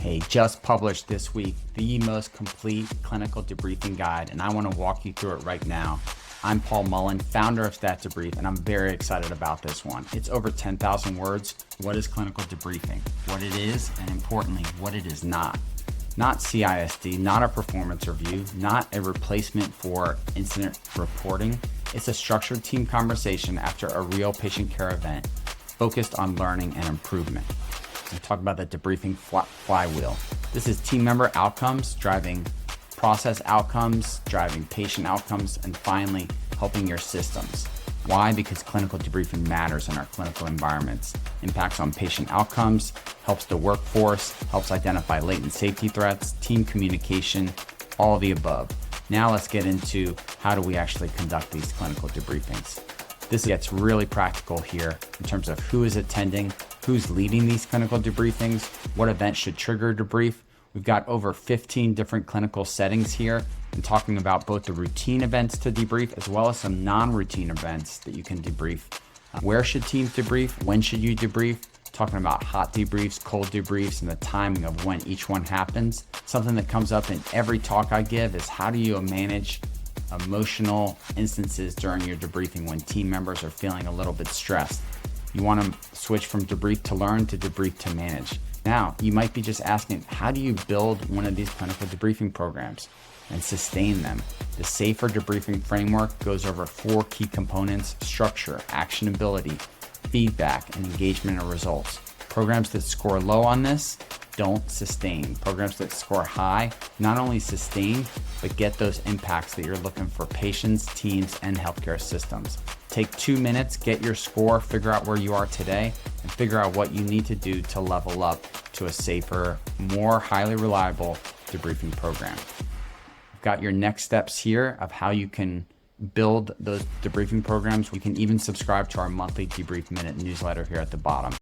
Hey, just published this week, the most complete clinical debriefing guide, and I want to walk you through it right now. I'm Paul Mullen, founder of Stat Debrief, and I'm very excited about this one. It's over 10,000 words. What is clinical debriefing? What it is, and importantly, what it is not. Not CISD, not a performance review, not a replacement for incident reporting. It's a structured team conversation after a real patient care event focused on learning and improvement. We talk about the debriefing flywheel. This is team member outcomes, driving process outcomes, driving patient outcomes, and finally, helping your systems. Why? Because clinical debriefing matters in our clinical environments. Impacts on patient outcomes, helps the workforce, helps identify latent safety threats, team communication, all of the above. Now let's get into how do we actually conduct these clinical debriefings. This gets really practical here in terms of who is attending, who's leading these clinical debriefings, what event should trigger a debrief. We've got over 15 different clinical settings here and talking about both the routine events to debrief as well as some non-routine events that you can debrief. Where should teams debrief? When should you debrief? Talking about hot debriefs, cold debriefs, and the timing of when each one happens. Something that comes up in every talk I give is how do you manage emotional instances during your debriefing when team members are feeling a little bit stressed. You want to switch from debrief to learn to debrief to manage. Now, you might be just asking, how do you build one of these clinical debriefing programs and sustain them? The SAFER debriefing framework goes over 4 key components: structure, actionability, feedback, and engagement and results. Programs that score low on this don't sustain. Programs that score high not only sustain, but get those impacts that you're looking for patients, teams, and healthcare systems. Take 2 minutes, get your score, figure out where you are today, and figure out what you need to do to level up to a safer, more highly reliable debriefing program. You've got your next steps here of how you can build those debriefing programs. You can even subscribe to our monthly Debrief Minute newsletter here at the bottom.